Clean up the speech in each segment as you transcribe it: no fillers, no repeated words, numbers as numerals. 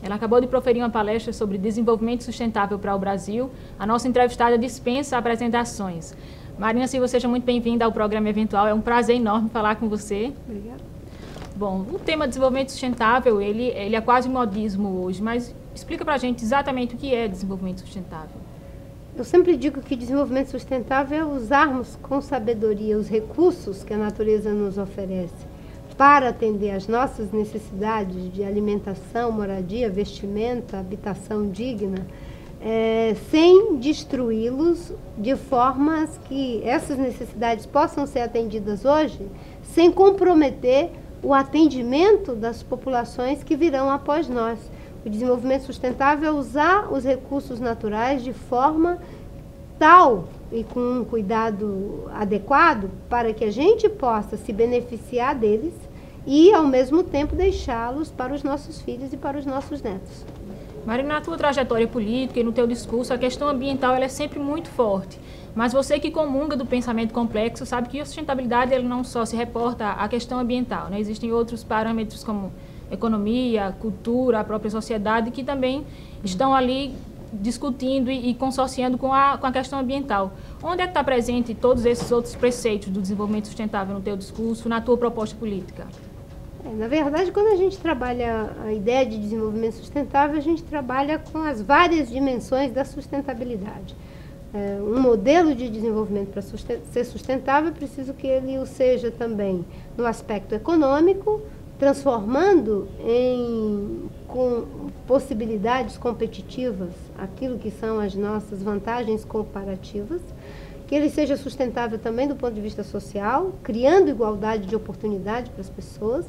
Ela acabou de proferir uma palestra sobre desenvolvimento sustentável para o Brasil. A nossa entrevistada dispensa apresentações. Marina Silva, seja muito bem-vinda ao programa Eventual. É um prazer enorme falar com você. Obrigada. Bom, o tema desenvolvimento sustentável, ele é quase modismo hoje, mas explica para a gente exatamente o que é desenvolvimento sustentável. Eu sempre digo que desenvolvimento sustentável é usarmos com sabedoria os recursos que a natureza nos oferece para atender às nossas necessidades de alimentação, moradia, vestimenta, habitação digna, sem destruí-los, de formas que essas necessidades possam ser atendidas hoje, sem comprometer o atendimento das populações que virão após nós. O desenvolvimento sustentável é usar os recursos naturais de forma tal e com um cuidado adequado para que a gente possa se beneficiar deles e, ao mesmo tempo, deixá-los para os nossos filhos e para os nossos netos. Marina, na tua trajetória política e no teu discurso, a questão ambiental ela é sempre muito forte. Mas você que comunga do pensamento complexo sabe que a sustentabilidade ela não só se reporta à questão ambiental, né? Existem outros parâmetros como economia, cultura, a própria sociedade que também estão ali discutindo e consorciando com a questão ambiental. Onde é que está presente todos esses outros preceitos do desenvolvimento sustentável no teu discurso, na tua proposta política? Na verdade, quando a gente trabalha a ideia de desenvolvimento sustentável, a gente trabalha com as várias dimensões da sustentabilidade. Um modelo de desenvolvimento para ser sustentável, é preciso que ele o seja também no aspecto econômico, transformando com possibilidades competitivas aquilo que são as nossas vantagens comparativas, que ele seja sustentável também do ponto de vista social, criando igualdade de oportunidade para as pessoas,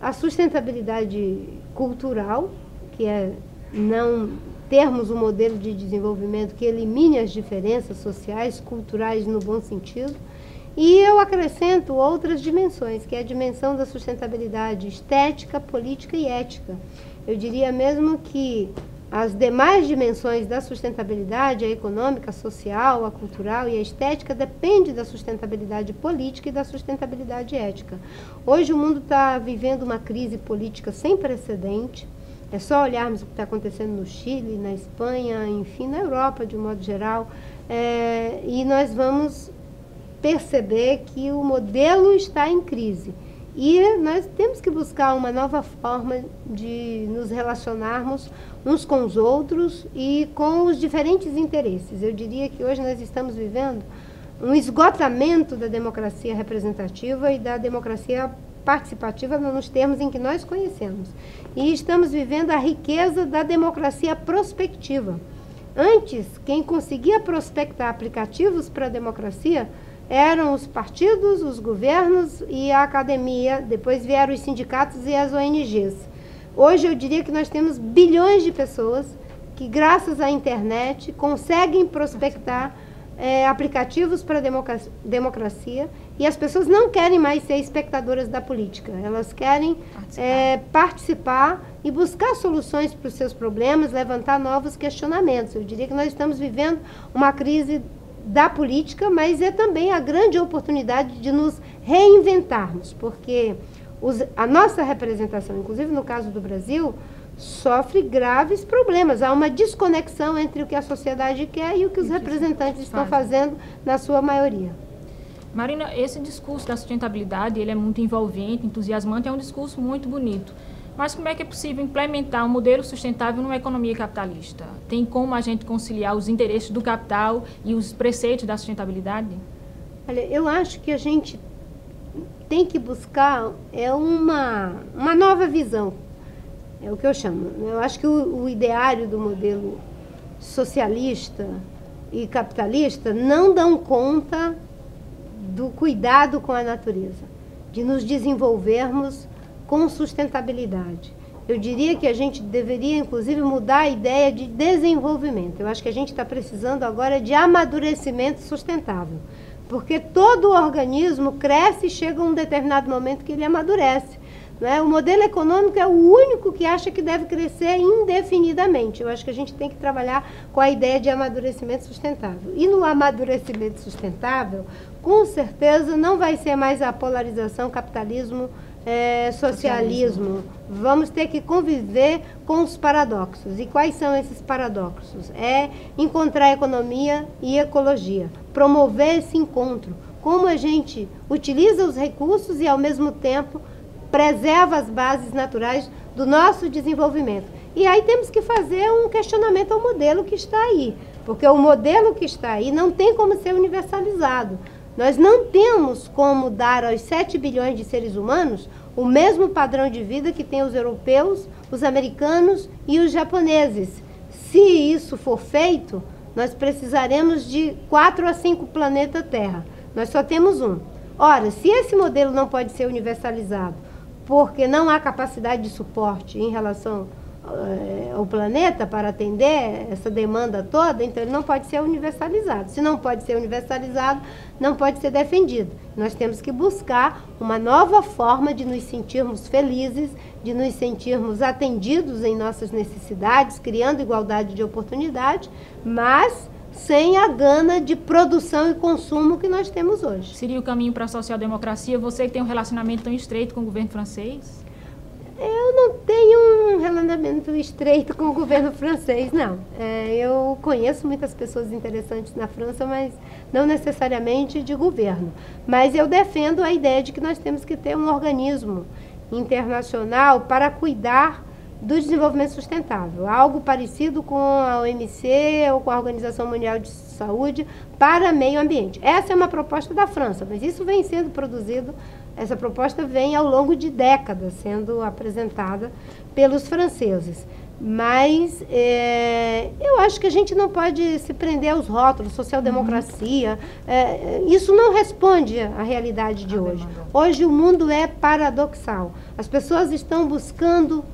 a sustentabilidade cultural, que é não termos um modelo de desenvolvimento que elimine as diferenças sociais, culturais no bom sentido. E eu acrescento outras dimensões, que é a dimensão da sustentabilidade estética, política e ética. Eu diria mesmo que as demais dimensões da sustentabilidade, a econômica, a social, a cultural e a estética, dependem da sustentabilidade política e da sustentabilidade ética. Hoje o mundo está vivendo uma crise política sem precedente. É só olharmos o que está acontecendo no Chile, na Espanha, enfim, na Europa de um modo geral. E nós vamos perceber que o modelo está em crise. E nós temos que buscar uma nova forma de nos relacionarmos uns com os outros e com os diferentes interesses. Eu diria que hoje nós estamos vivendo um esgotamento da democracia representativa e da democracia participativa nos termos em que nós conhecemos. E estamos vivendo a riqueza da democracia prospectiva. Antes, quem conseguia prospectar aplicativos para a democracia eram os partidos, os governos e a academia, depois vieram os sindicatos e as ONGs. Hoje eu diria que nós temos bilhões de pessoas que, graças à internet, conseguem prospectar aplicativos para a democracia, e as pessoas não querem mais ser espectadoras da política, elas querem participar e buscar soluções para os seus problemas, levantar novos questionamentos. Eu diria que nós estamos vivendo uma crise da política, mas é também a grande oportunidade de nos reinventarmos, porque a nossa representação, inclusive no caso do Brasil, sofre graves problemas. Há uma desconexão entre o que a sociedade quer e o que os representantes estão fazendo na sua maioria. Marina, esse discurso da sustentabilidade, ele é muito envolvente, entusiasmante, é um discurso muito bonito. Mas como é que é possível implementar um modelo sustentável numa economia capitalista? Tem como a gente conciliar os interesses do capital e os preceitos da sustentabilidade? Olha, eu acho que a gente tem que buscar uma nova visão. É o que eu chamo. Eu acho que o ideário do modelo socialista e capitalista não dão conta do cuidado com a natureza, de nos desenvolvermos com sustentabilidade. Eu diria que a gente deveria, inclusive, mudar a ideia de desenvolvimento. Eu acho que a gente está precisando agora de amadurecimento sustentável, porque todo organismo cresce e chega a um determinado momento que ele amadurece. O modelo econômico é o único que acha que deve crescer indefinidamente. Eu acho que a gente tem que trabalhar com a ideia de amadurecimento sustentável. E no amadurecimento sustentável, com certeza, não vai ser mais a polarização capitalismo socialismo. Vamos ter que conviver com os paradoxos. E quais são esses paradoxos? É encontrar economia e ecologia, promover esse encontro. Como a gente utiliza os recursos e, ao mesmo tempo, preserva as bases naturais do nosso desenvolvimento. E aí temos que fazer um questionamento ao modelo que está aí, porque o modelo que está aí não tem como ser universalizado. Nós não temos como dar aos 7 bilhões de seres humanos o mesmo padrão de vida que tem os europeus, os americanos e os japoneses. Se isso for feito, nós precisaremos de 4 a 5 planetas Terra. Nós só temos um. Ora, se esse modelo não pode ser universalizado, porque não há capacidade de suporte em relação ao planeta para atender essa demanda toda, então ele não pode ser universalizado. Se não pode ser universalizado, não pode ser defendido. Nós temos que buscar uma nova forma de nos sentirmos felizes, de nos sentirmos atendidos em nossas necessidades, criando igualdade de oportunidade, mas sem a gana de produção e consumo que nós temos hoje. Seria o caminho para a social-democracia? Você que tem um relacionamento tão estreito com o governo francês? Eu não tenho um relacionamento estreito com o governo francês, não. Eu conheço muitas pessoas interessantes na França, mas não necessariamente de governo. Mas eu defendo a ideia de que nós temos que ter um organismo internacional para cuidar do desenvolvimento sustentável, algo parecido com a OMC ou com a Organização Mundial de Saúde para meio ambiente. Essa é uma proposta da França, mas isso vem sendo produzido, essa proposta vem ao longo de décadas sendo apresentada pelos franceses. Mas eu acho que a gente não pode se prender aos rótulos, social-democracia, isso não responde à realidade de hoje. Hoje o mundo é paradoxal, as pessoas estão buscando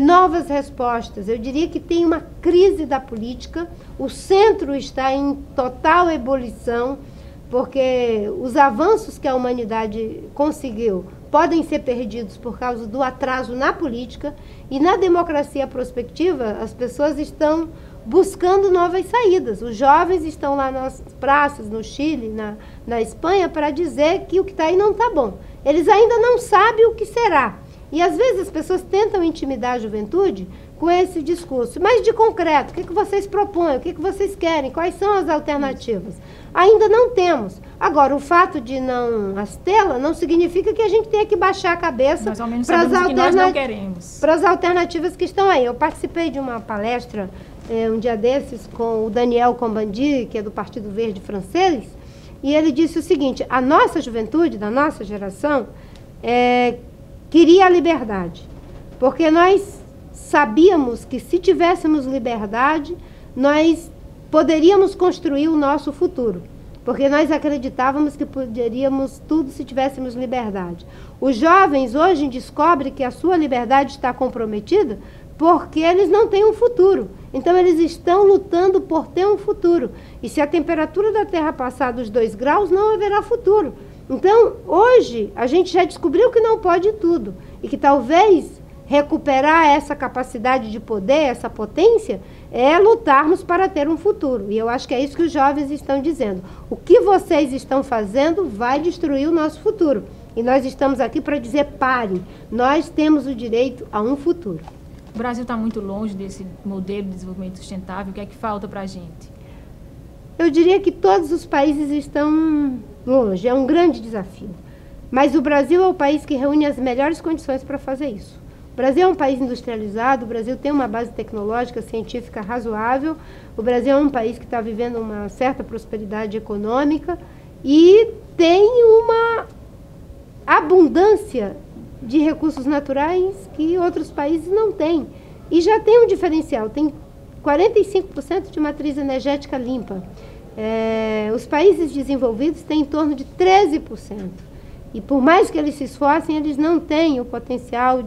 novas respostas. Eu diria que tem uma crise da política, o centro está em total ebulição, porque os avanços que a humanidade conseguiu podem ser perdidos por causa do atraso na política, e na democracia prospectiva as pessoas estão buscando novas saídas. Os jovens estão lá nas praças, no Chile, na Espanha, para dizer que o que está aí não está bom. Eles ainda não sabem o que será. E às vezes as pessoas tentam intimidar a juventude com esse discurso. Mas de concreto, o que vocês propõem? O que vocês querem? Quais são as alternativas? Ainda não temos. Agora, o fato de não as tê-la não significa que a gente tenha que baixar a cabeça para as alternativas que estão aí. Eu participei de uma palestra um dia desses com o Daniel Combandi, que é do Partido Verde francês, e ele disse o seguinte: a nossa juventude, da nossa geração, queria a liberdade, porque nós sabíamos que se tivéssemos liberdade, nós poderíamos construir o nosso futuro, porque nós acreditávamos que poderíamos tudo se tivéssemos liberdade. Os jovens hoje descobrem que a sua liberdade está comprometida porque eles não têm um futuro. Então eles estão lutando por ter um futuro. E se a temperatura da Terra passar dos 2 graus, não haverá futuro. Então, hoje, a gente já descobriu que não pode tudo e que talvez recuperar essa capacidade de poder, essa potência, é lutarmos para ter um futuro. E eu acho que é isso que os jovens estão dizendo. O que vocês estão fazendo vai destruir o nosso futuro. E nós estamos aqui para dizer: parem, nós temos o direito a um futuro. O Brasil está muito longe desse modelo de desenvolvimento sustentável. O que é que falta para a gente? Eu diria que todos os países estão longe, é um grande desafio. Mas o Brasil é o país que reúne as melhores condições para fazer isso. O Brasil é um país industrializado, o Brasil tem uma base tecnológica, científica razoável, o Brasil é um país que está vivendo uma certa prosperidade econômica e tem uma abundância de recursos naturais que outros países não têm. E já tem um diferencial, tem 45% de matriz energética limpa. Os países desenvolvidos têm em torno de 13%. E por mais que eles se esforcem, eles não têm o potencial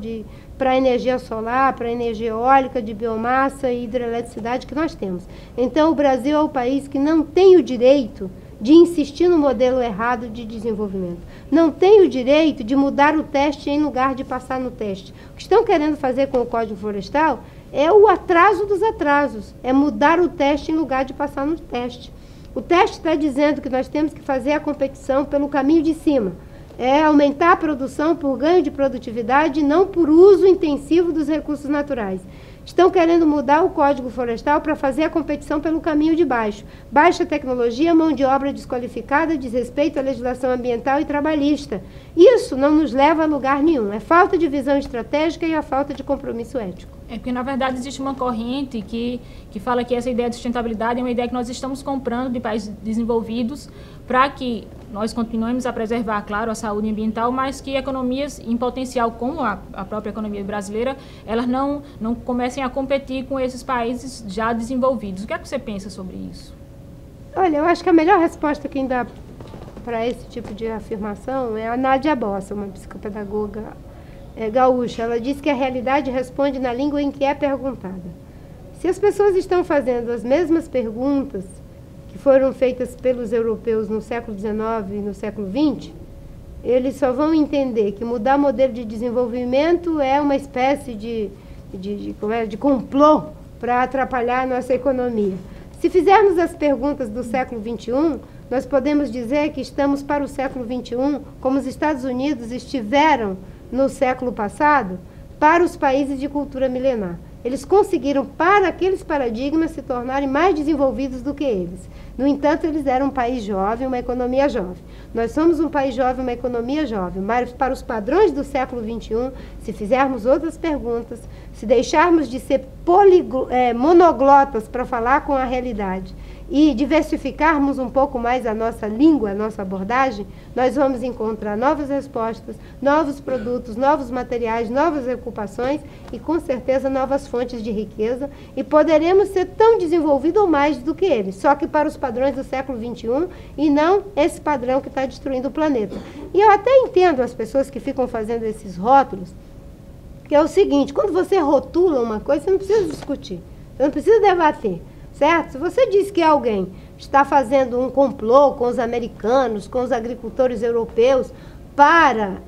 para energia solar, para energia eólica, de biomassa e hidroeletricidade que nós temos. Então o Brasil é o país que não tem o direito de insistir no modelo errado de desenvolvimento. Não tem o direito de mudar o teste em lugar de passar no teste. O que estão querendo fazer com o Código Florestal é o atraso dos atrasos, é mudar o teste em lugar de passar no teste. O teste está dizendo que nós temos que fazer a competição pelo caminho de cima. é aumentar a produção por ganho de produtividade e não por uso intensivo dos recursos naturais. Estão querendo mudar o Código Florestal para fazer a competição pelo caminho de baixo. Baixa tecnologia, mão de obra desqualificada, desrespeito à legislação ambiental e trabalhista. Isso não nos leva a lugar nenhum. É falta de visão estratégica e a falta de compromisso ético. É porque, na verdade, existe uma corrente que fala que essa ideia de sustentabilidade é uma ideia que nós estamos comprando de países desenvolvidos para que nós continuemos a preservar, claro, a saúde ambiental, mas que economias em potencial, como a própria economia brasileira, elas não comecem a competir com esses países já desenvolvidos. O que é que você pensa sobre isso? Olha, eu acho que a melhor resposta que dá para esse tipo de afirmação é a Nádia Bossa, uma psicopedagoga gaúcha. Ela diz que a realidade responde na língua em que é perguntada. Se as pessoas estão fazendo as mesmas perguntas que foram feitas pelos europeus no século XIX e no século XX, eles só vão entender que mudar o modelo de desenvolvimento é uma espécie de complô para atrapalhar a nossa economia. Se fizermos as perguntas do século XXI, nós podemos dizer que estamos para o século XXI como os Estados Unidos estiveram no século passado para os países de cultura milenar. Eles conseguiram, para aqueles paradigmas, se tornarem mais desenvolvidos do que eles. No entanto, eles eram um país jovem, uma economia jovem. Nós somos um país jovem, uma economia jovem, mas para os padrões do século XXI, se fizermos outras perguntas, se deixarmos de ser monoglotas para falar com a realidade e diversificarmos um pouco mais a nossa língua, a nossa abordagem, nós vamos encontrar novas respostas, novos produtos, novos materiais, novas ocupações e, com certeza, novas fontes de riqueza, e poderemos ser tão desenvolvidos ou mais do que eles, só que para os padrões do século XXI e não esse padrão que está destruindo o planeta. E eu até entendo as pessoas que ficam fazendo esses rótulos, que é o seguinte: quando você rotula uma coisa, você não precisa discutir, você não precisa debater. Certo? Se você diz que alguém está fazendo um complô com os americanos, com os agricultores europeus, para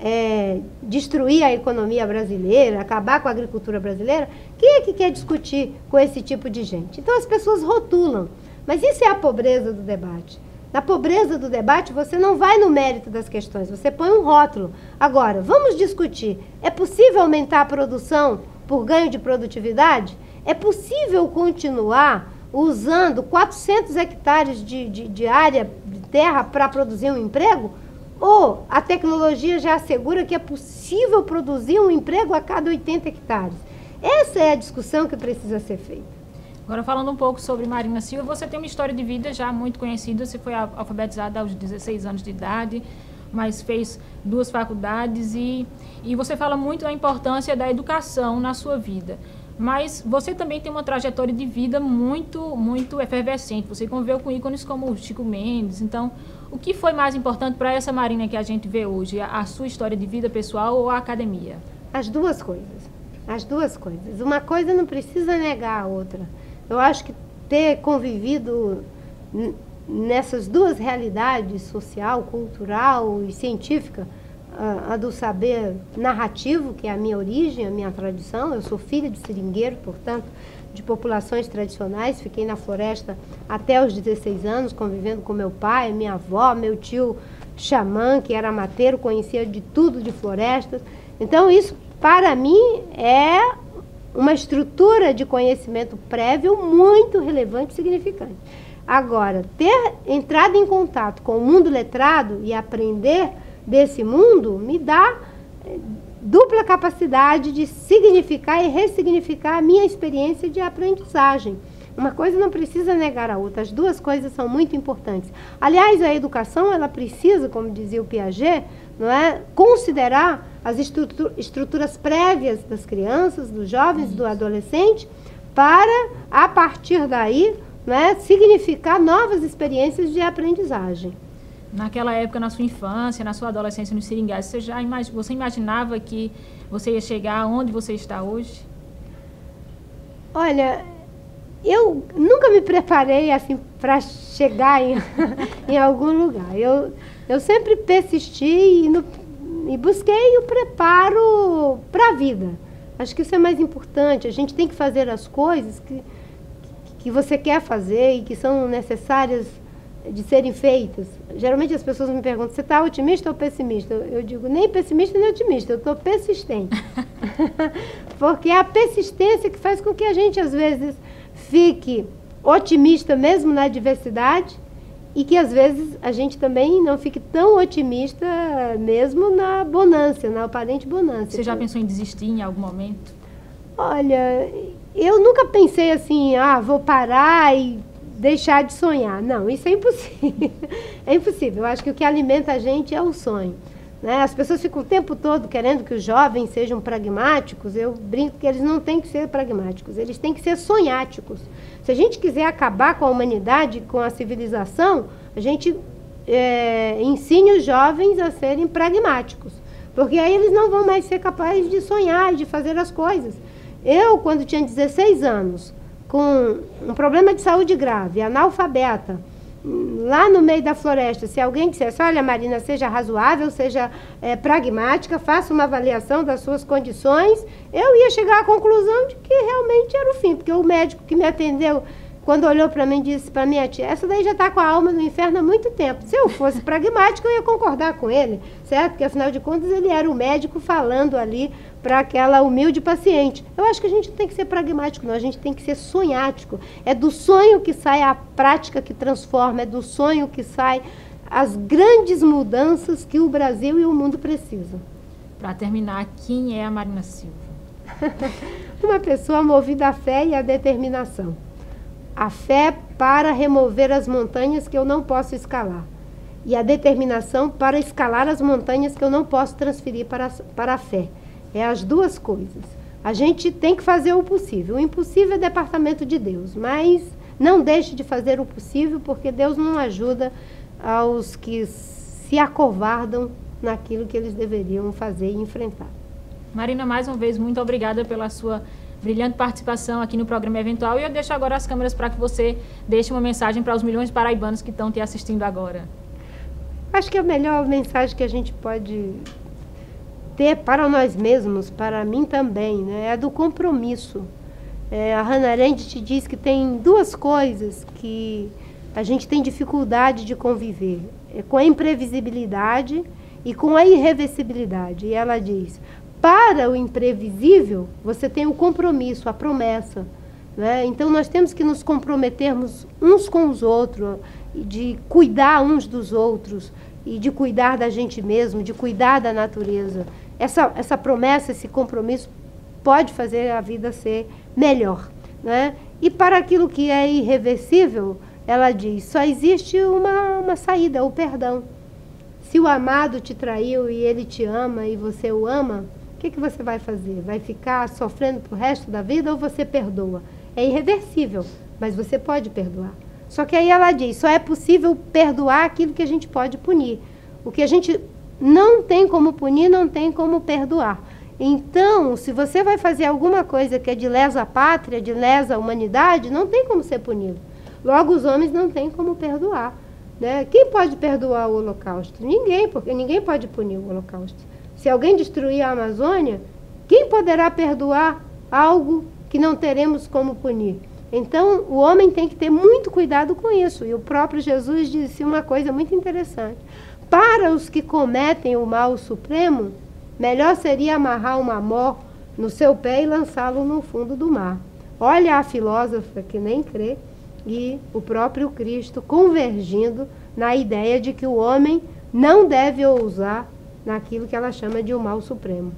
destruir a economia brasileira, acabar com a agricultura brasileira, quem é que quer discutir com esse tipo de gente? Então as pessoas rotulam, mas isso é a pobreza do debate. Na pobreza do debate, você não vai no mérito das questões, você põe um rótulo. Agora, vamos discutir: é possível aumentar a produção por ganho de produtividade? É possível continuar usando 400 hectares de área de terra para produzir um emprego? Ou a tecnologia já assegura que é possível produzir um emprego a cada 80 hectares? Essa é a discussão que precisa ser feita. Agora, falando um pouco sobre Marina Silva, você tem uma história de vida já muito conhecida. Você foi alfabetizada aos 16 anos de idade, mas fez 2 faculdades e você fala muito da importância da educação na sua vida. Mas você também tem uma trajetória de vida muito efervescente. Você conviveu com ícones como Chico Mendes. Então, o que foi mais importante para essa Marina que a gente vê hoje? A sua história de vida pessoal ou a academia? As duas coisas. As duas coisas. Uma coisa não precisa negar a outra. Eu acho que ter convivido nessas duas realidades, social, cultural e científica, a do saber narrativo, que é a minha origem, a minha tradição. Eu sou filha de seringueiro, portanto, de populações tradicionais. Fiquei na floresta até os 16 anos, convivendo com meu pai, minha avó, meu tio xamã, que era mateiro, conhecia de tudo de florestas. Então, isso, para mim, é uma estrutura de conhecimento prévio muito relevante e significante. Agora, ter entrado em contato com o mundo letrado e aprender desse mundo me dá dupla capacidade de significar e ressignificar a minha experiência de aprendizagem. Uma coisa não precisa negar a outra, as duas coisas são muito importantes. Aliás, a educação, ela precisa, como dizia o Piaget, não é, considerar as estruturas prévias das crianças, dos jovens, do adolescente, para, a partir daí, não é, significar novas experiências de aprendizagem. Naquela época, na sua infância, na sua adolescência nos Seringás, você imaginava que você ia chegar onde você está hoje? Olha, eu nunca me preparei assim para chegar em algum lugar. Eu sempre persisti e busquei o preparo para a vida. Acho que isso é mais importante. A gente tem que fazer as coisas que você quer fazer e que são necessárias de serem feitas. Geralmente as pessoas me perguntam, você está otimista ou pessimista? Eu digo, nem pessimista nem otimista, eu estou persistente. Porque é a persistência que faz com que a gente, às vezes, fique otimista mesmo na adversidade e que, às vezes, a gente também não fique tão otimista mesmo na bonança, na aparente bonança. Você já pensou em desistir em algum momento? Olha, eu nunca pensei assim, vou parar e deixar de sonhar. Não, isso é impossível. É impossível. Eu acho que o que alimenta a gente é o sonho. Né? As pessoas ficam o tempo todo querendo que os jovens sejam pragmáticos. Eu brinco que eles não têm que ser pragmáticos, eles têm que ser sonháticos. Se a gente quiser acabar com a humanidade, com a civilização, a gente ensine os jovens a serem pragmáticos. Porque aí eles não vão mais ser capazes de sonhar e de fazer as coisas. Eu, quando tinha 16 anos, com um problema de saúde grave, analfabeta, lá no meio da floresta, se alguém dissesse, olha, Marina, seja razoável, seja pragmática, faça uma avaliação das suas condições, eu ia chegar à conclusão de que realmente era o fim, porque o médico que me atendeu, quando olhou para mim, disse para minha tia, essa daí já está com a alma no inferno há muito tempo. Se eu fosse pragmática, eu ia concordar com ele, certo? Porque, afinal de contas, ele era o médico falando ali para aquela humilde paciente. Eu acho que a gente tem que ser pragmático, não, a gente tem que ser sonhático. É do sonho que sai a prática que transforma, é do sonho que sai as grandes mudanças que o Brasil e o mundo precisam. Para terminar, quem é a Marina Silva? Uma pessoa movida à fé e à determinação. A fé para remover as montanhas que eu não posso escalar. E a determinação para escalar as montanhas que eu não posso transferir para a fé. É as duas coisas. A gente tem que fazer o possível. O impossível é departamento de Deus, mas não deixe de fazer o possível, porque Deus não ajuda aos que se acovardam naquilo que eles deveriam fazer e enfrentar. Marina, mais uma vez, muito obrigada pela sua brilhante participação aqui no programa Eventual, e eu deixo agora as câmeras para que você deixe uma mensagem para os milhões de paraibanos que estão te assistindo agora. Acho que a melhor mensagem que a gente pode ter para nós mesmos, para mim também, né, é a do compromisso. A Hannah Arendt te diz que tem duas coisas que a gente tem dificuldade de conviver, com a imprevisibilidade e com a irreversibilidade. E ela diz, para o imprevisível, você tem o compromisso, a promessa. Né? Então, nós temos que nos comprometermos uns com os outros, de cuidar uns dos outros, e de cuidar da gente mesmo, de cuidar da natureza. Essa promessa, esse compromisso, pode fazer a vida ser melhor. Né? E para aquilo que é irreversível, ela diz, só existe uma saída, o perdão. Se o amado te traiu e ele te ama e você o ama, o que você vai fazer? Vai ficar sofrendo pro resto da vida ou você perdoa? É irreversível, mas você pode perdoar. Só que aí ela diz, só é possível perdoar aquilo que a gente pode punir. O que a gente não tem como punir, não tem como perdoar. Então, se você vai fazer alguma coisa que é de lesa pátria, de lesa humanidade, não tem como ser punido. Logo, os homens não têm como perdoar. Né? Quem pode perdoar o Holocausto? Ninguém, porque ninguém pode punir o Holocausto. Se alguém destruir a Amazônia, quem poderá perdoar algo que não teremos como punir? Então, o homem tem que ter muito cuidado com isso. E o próprio Jesus disse uma coisa muito interessante. Para os que cometem o mal supremo, melhor seria amarrar uma mó no seu pé e lançá-lo no fundo do mar. Olha a filósofa que nem crê e o próprio Cristo convergindo na ideia de que o homem não deve ousar naquilo que ela chama de o mal supremo.